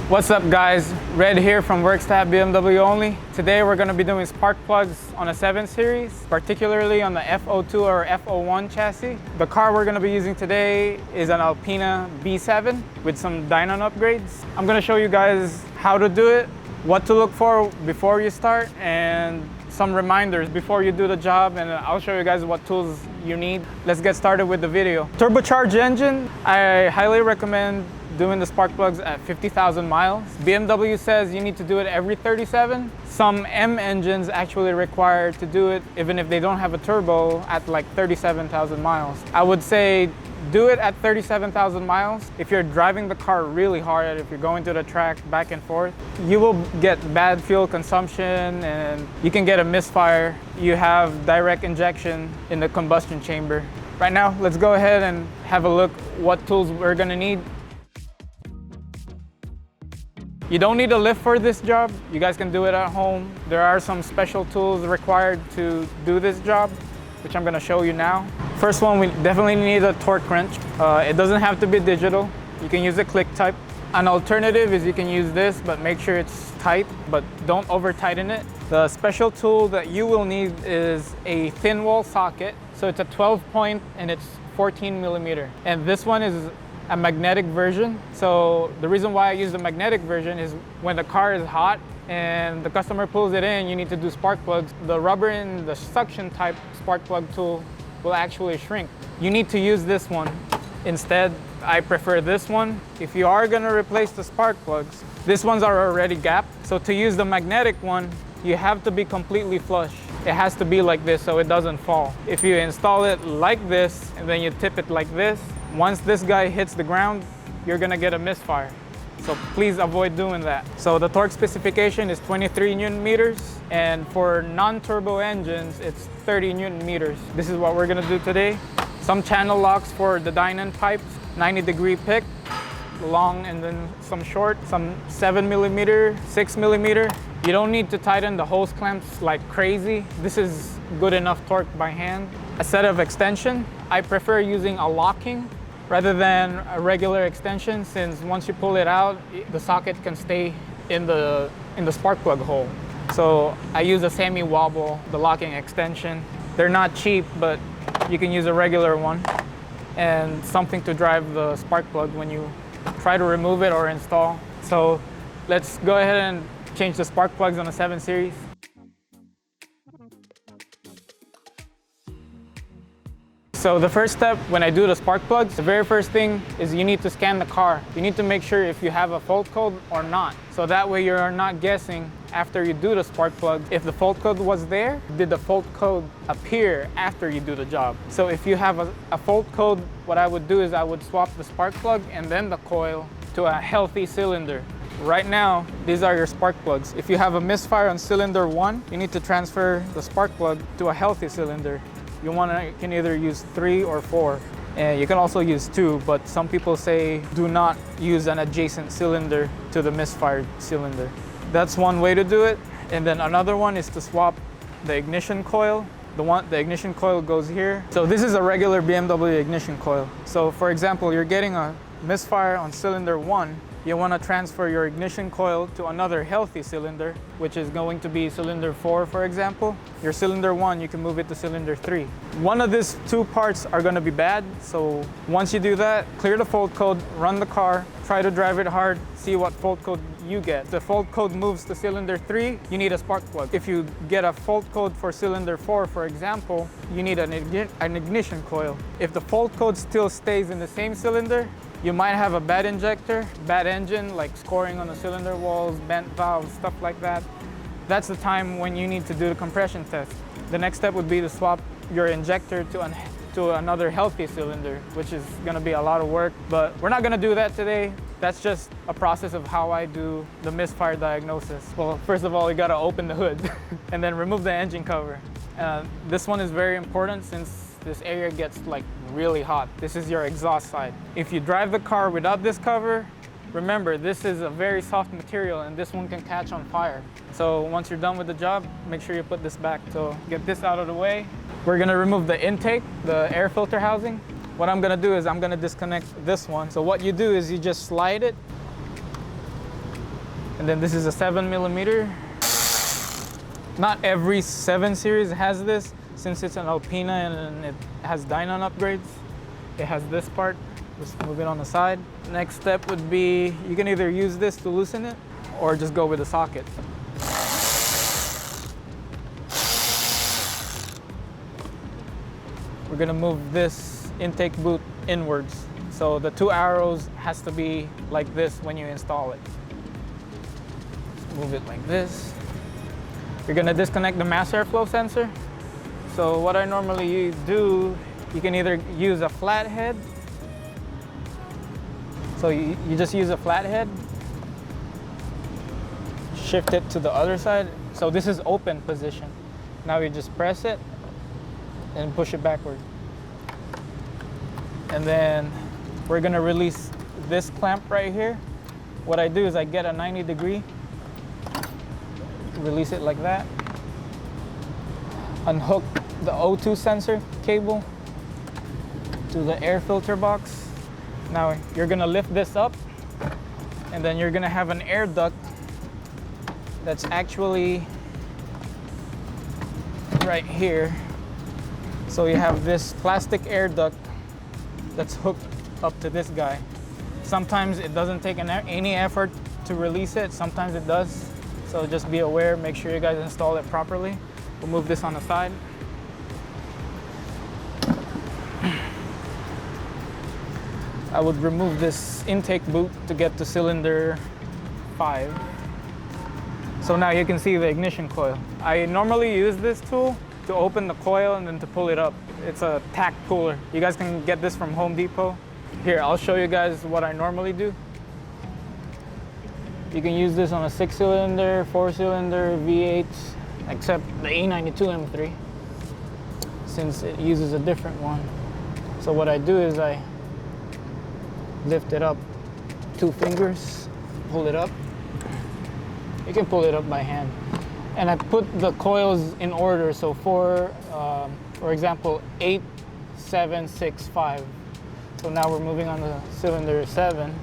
What's up guys, Red here from WorksTab BMW Only. Today we're going to be doing spark plugs on a 7 Series, particularly on the F02 or F01 chassis. The car we're going to be using today is an Alpina B7 with some dynon upgrades. I'm going to show you guys how to do it, what to look for before you start, and some reminders before you do the job, and I'll show you guys what tools you need. Let's get started with the video. Turbocharged engine, I highly recommend doing the spark plugs at 50,000 miles. BMW says you need to do it every 37. Some M engines actually require to do it even if they don't have a turbo at like 37,000 miles. I would say do it at 37,000 miles. If you're driving the car really hard, if you're going to the track back and forth, you will get bad fuel consumption and you can get a misfire. You have direct injection in the combustion chamber. Right now, let's go ahead and have a look what tools we're gonna need. You don't need a lift for this job. You guys can do it at home. There are some special tools required to do this job, which I'm gonna show you now. First one, we definitely need a torque wrench. It doesn't have to be digital. You can use a click type. An alternative is you can use this, but make sure it's tight, but don't over tighten it. The special tool that you will need is a thin wall socket. So it's a 12 point and it's 14 millimeter. And this one is a magnetic version. So the reason why I use the magnetic version is when the car is hot and the customer pulls it in, you need to do spark plugs. The rubber in the suction type spark plug tool will actually shrink. You need to use this one. Instead, I prefer this one. If you are gonna replace the spark plugs, these ones are already gapped. So to use the magnetic one, you have to be completely flush. It has to be like this so it doesn't fall. If you install it like this and then you tip it like this, once this guy hits the ground, you're gonna get a misfire. So please avoid doing that. So the torque specification is 23 Newton meters, and for non-turbo engines, it's 30 Newton meters. This is what we're gonna do today. Some channel locks for the dynon pipes, 90-degree pick, long and then some short, some 7 millimeter, 6 millimeter. You don't need to tighten the hose clamps like crazy. This is good enough torque by hand. A set of extension. I prefer using a locking rather than a regular extension, since once you pull it out, the socket can stay in the spark plug hole. So I use a semi-wobble, the locking extension. They're not cheap, but you can use a regular one, and something to drive the spark plug when you try to remove it or install. So let's go ahead and change the spark plugs on a 7 Series. So the first step when I do the spark plugs, the very first thing is you need to scan the car. You need to make sure if you have a fault code or not. So that way you're not guessing after you do the spark plug. If the fault code was there, did the fault code appear after you do the job? So if you have a fault code, what I would do is I would swap the spark plug and then the coil to a healthy cylinder. Right now, these are your spark plugs. If you have a misfire on cylinder 1, you need to transfer the spark plug to a healthy cylinder. You can either use 3 or 4. And you can also use 2, but some people say do not use an adjacent cylinder to the misfired cylinder. That's one way to do it. And then another one is to swap the ignition coil. The ignition coil goes here. So this is a regular BMW ignition coil. So for example, you're getting a misfire on cylinder 1. You want to transfer your ignition coil to another healthy cylinder, which is going to be cylinder 4, for example. Your cylinder 1, you can move it to cylinder 3. One of these two parts are going to be bad, so once you do that, clear the fault code, run the car, try to drive it hard, see what fault code you get. If the fault code moves to cylinder 3, you need a spark plug. If you get a fault code for cylinder 4, for example, you need an ignition coil. If the fault code still stays in the same cylinder, you might have a bad injector, bad engine, like scoring on the cylinder walls, bent valves, stuff like that. That's the time when you need to do the compression test. The next step would be to swap your injector to another healthy cylinder, which is gonna be a lot of work, but we're not gonna do that today. That's just a process of how I do the misfire diagnosis. Well, first of all, you gotta open the hood and then remove the engine cover. This one is very important since this area gets like really hot. This is your exhaust side. If you drive the car without this cover, remember this is a very soft material and this one can catch on fire. So once you're done with the job, make sure you put this back. So get this out of the way. We're gonna remove the intake, the air filter housing. What I'm gonna do is I'm gonna disconnect this one. So what you do is you just slide it And then this is a 7mm. Not every 7 Series has this. Since it's an Alpina and it has dynon upgrades, it has this part. Just move it on the side. Next step would be, you can either use this to loosen it or just go with the socket. We're gonna move this intake boot inwards. So the 2 arrows has to be like this when you install it. Just move it like this. You're gonna disconnect the mass airflow sensor. So what I normally do, you can either use a flathead. So you just use a flathead, shift it to the other side. So this is open position. Now you just press it and push it backward. And then we're gonna release this clamp right here. What I do is I get a 90°, release it like that, unhook the O2 sensor cable to the air filter box. Now you're gonna lift this up, and then you're gonna have an air duct that's actually right here. So you have this plastic air duct that's hooked up to this guy. Sometimes it doesn't take any effort to release it, sometimes it does. So just be aware, make sure you guys install it properly. We'll move this on the side. I would remove this intake boot to get to cylinder 5. So now you can see the ignition coil. I normally use this tool to open the coil and then to pull it up. It's a tack puller. You guys can get this from Home Depot. Here, I'll show you guys what I normally do. You can use this on a 6-cylinder, 4-cylinder, V8, except the E92 M3, since it uses a different one. So what I do is I lift it up 2 fingers, pull it up. You can pull it up by hand. And I put the coils in order, so for example, 8, 7, 6, 5. So now we're moving on to cylinder 7.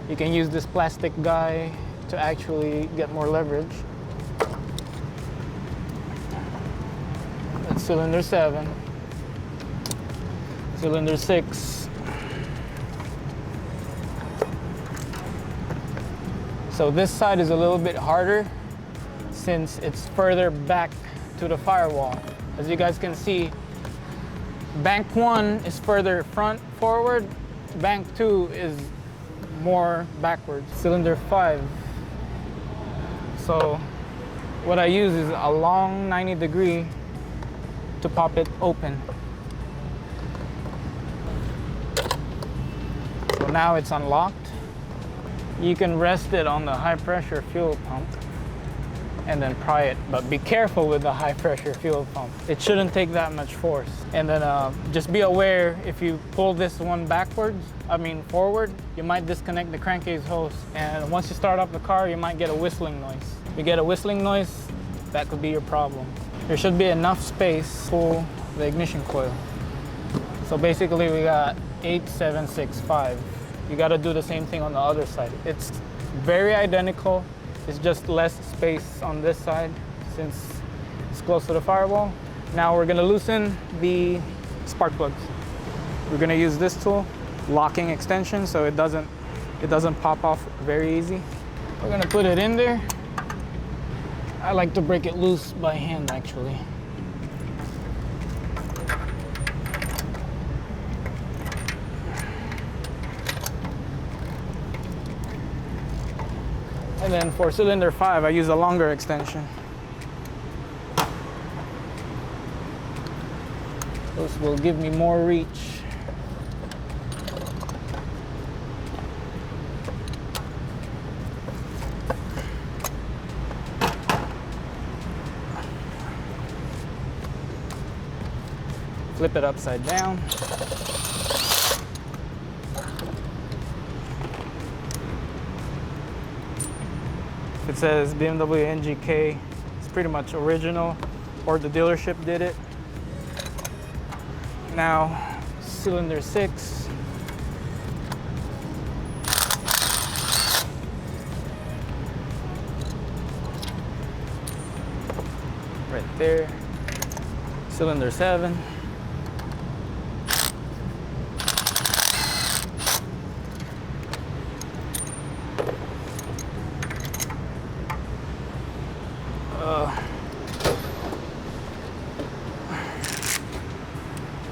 You can use this plastic guy to actually get more leverage. That's cylinder 7. Cylinder 6. So this side is a little bit harder since it's further back to the firewall. As you guys can see, bank 1 is further forward, bank 2 is more backwards. Cylinder 5. So what I use is a long 90° to pop it open. So now it's unlocked. You can rest it on the high pressure fuel pump and then pry it, but be careful with the high pressure fuel pump. It shouldn't take that much force. And then just be aware, if you pull this one forward, you might disconnect the crankcase hose. And once you start up the car, you might get a whistling noise. If you get a whistling noise, that could be your problem. There should be enough space to pull the ignition coil. So basically we got 8, 7, 6, 5. You gotta do the same thing on the other side. It's very identical. It's just less space on this side since it's close to the firewall. Now we're gonna loosen the spark plugs. We're gonna use this tool, locking extension, so it doesn't pop off very easy. We're gonna put it in there. I like to break it loose by hand actually. And then for cylinder 5, I use a longer extension. This will give me more reach. Flip it upside down. It says BMW NGK. It's pretty much original, or the dealership did it. Now, cylinder 6. right there. Cylinder 7.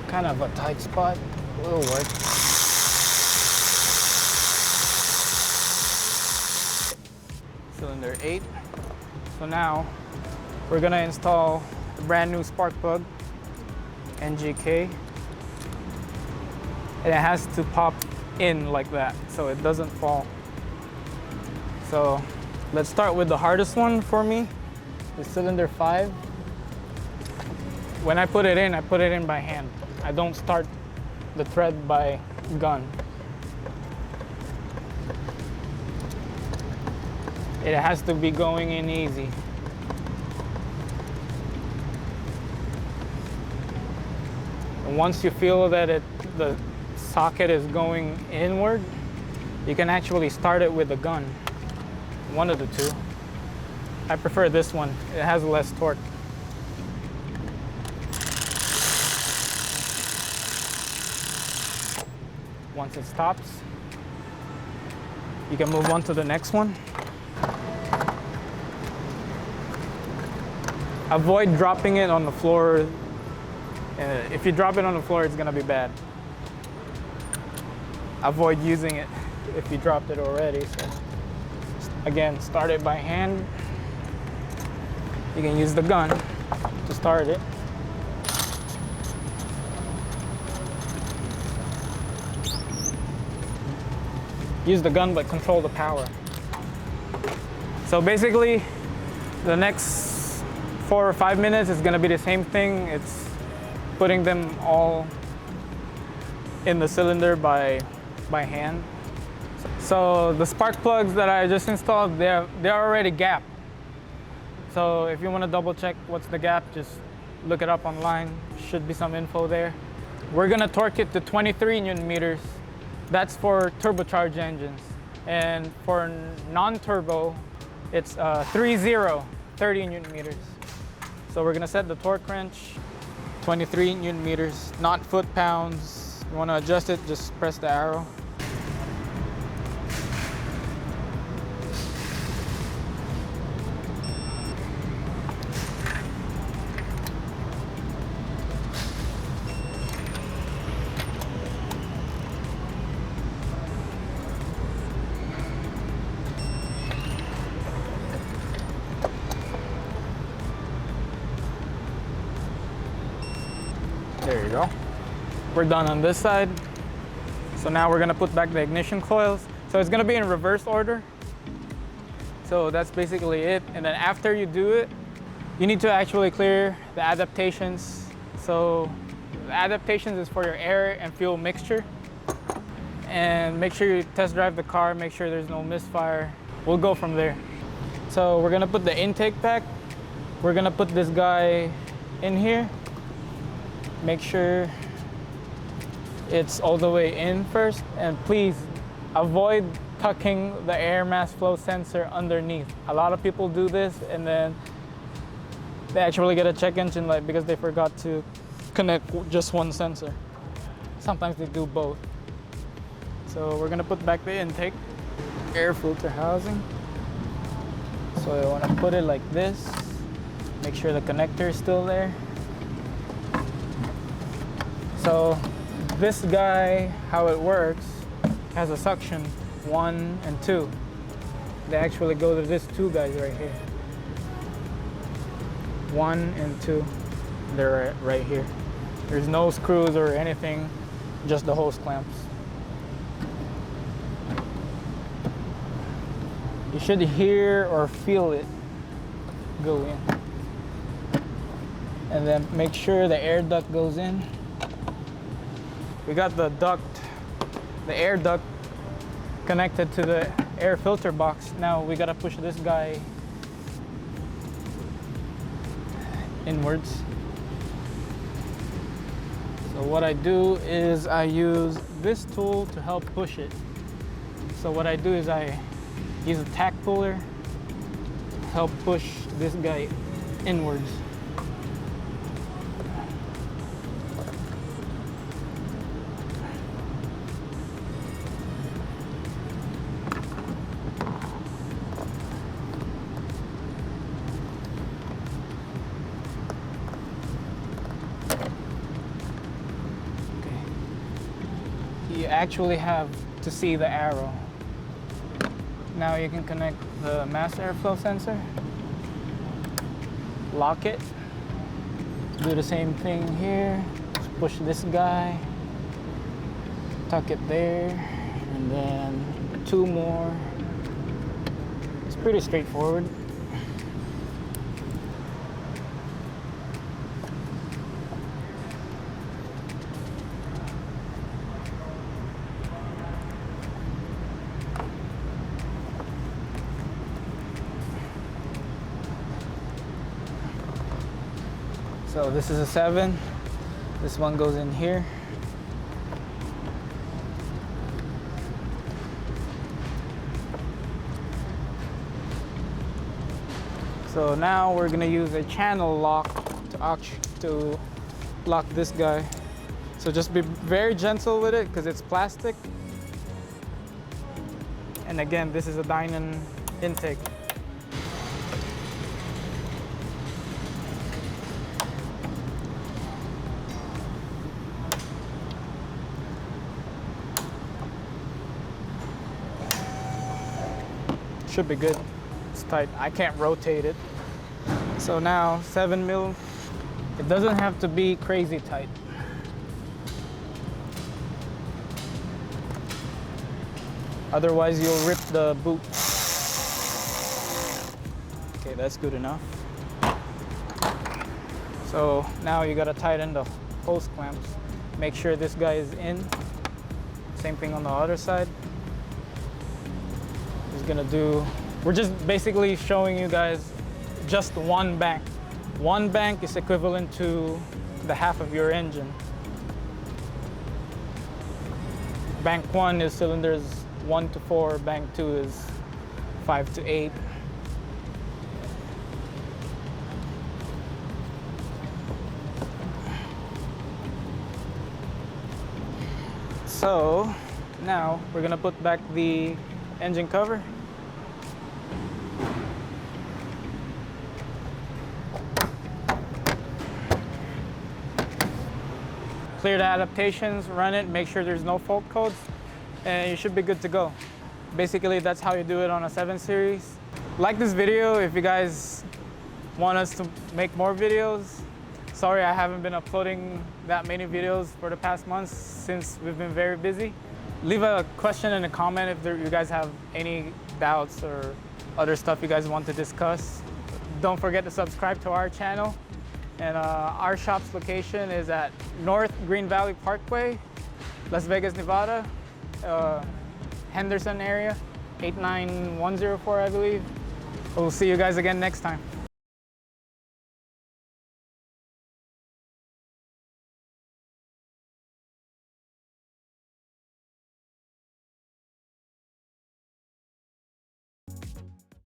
Kind of a tight spot, will work. Cylinder 8. So now we're gonna install the brand new spark plug, NGK. And it has to pop in like that so it doesn't fall. So let's start with the hardest one for me, the cylinder 5. When I put it in by hand. I don't start the thread by gun. It has to be going in easy. And once you feel that the socket is going inward, you can actually start it with a gun. One of the two. I prefer this one. It has less torque. Once it stops, you can move on to the next one. Avoid dropping it on the floor. If you drop it on the floor, it's gonna be bad. Avoid using it if you dropped it already. So again, start it by hand. You can use the gun to start it. Use the gun, but control the power. So basically, the next 4 or 5 minutes is gonna be the same thing. It's putting them all in the cylinder by hand. So the spark plugs that I just installed, they're already gapped. So if you wanna double check what's the gap, just look it up online. Should be some info there. We're gonna torque it to 23 Newton meters. That's for turbocharged engines. And for non-turbo, it's 30 Newton meters. So we're gonna set the torque wrench, 23 Newton meters, not foot-pounds. You wanna adjust it, just press the arrow. There you go. We're done on this side. So now we're gonna put back the ignition coils. So it's gonna be in reverse order. So that's basically it. And then after you do it, you need to actually clear the adaptations. So the adaptations is for your air and fuel mixture. And make sure you test drive the car, make sure there's no misfire. We'll go from there. So we're gonna put the intake pack. We're gonna put this guy in here. Make sure it's all the way in first, and please avoid tucking the air mass flow sensor underneath. A lot of people do this and then they actually get a check engine light because they forgot to connect just one sensor. Sometimes they do both. So we're gonna put back the intake, air filter housing. So I wanna put it like this, make sure the connector is still there. So this guy, how it works, has a suction 1 and 2. They actually go to these 2 guys right here. 1 and 2, they're right here. There's no screws or anything, just the hose clamps. You should hear or feel it go in. And then make sure the air duct goes in. We got the air duct connected to the air filter box. Now we gotta push this guy inwards. So what I do is I use this tool to help push it. So what I do is I use a tack puller to help push this guy inwards. actually have to see the arrow. Now you can connect the mass airflow sensor, lock it, do the same thing here, just push this guy, tuck it there, and then 2 more. It's pretty straightforward. So this is a 7. This one goes in here. So now we're gonna use a channel lock to lock this guy. So just be very gentle with it because it's plastic. And again, this is a Dynon intake. Should be good. It's tight. I can't rotate it. So now 7 mil. It doesn't have to be crazy tight. Otherwise you'll rip the boot. Okay, that's good enough. So now you gotta tighten the hose clamps. Make sure this guy is in. Same thing on the other side. We're just basically showing you guys just one bank. One bank is equivalent to the half of your engine. Bank 1 is cylinders 1 to 4, bank 2 is 5 to 8. So now we're gonna put back the engine cover. Clear the adaptations, run it, make sure there's no fault codes, and you should be good to go. Basically, that's how you do it on a 7 Series. Like this video if you guys want us to make more videos. Sorry I haven't been uploading that many videos for the past months since we've been very busy. Leave a question in a comment if you guys have any doubts or other stuff you guys want to discuss. Don't forget to subscribe to our channel. And our shop's location is at North Green Valley Parkway, Las Vegas, Nevada, Henderson area, 89104, I believe. We'll see you guys again next time.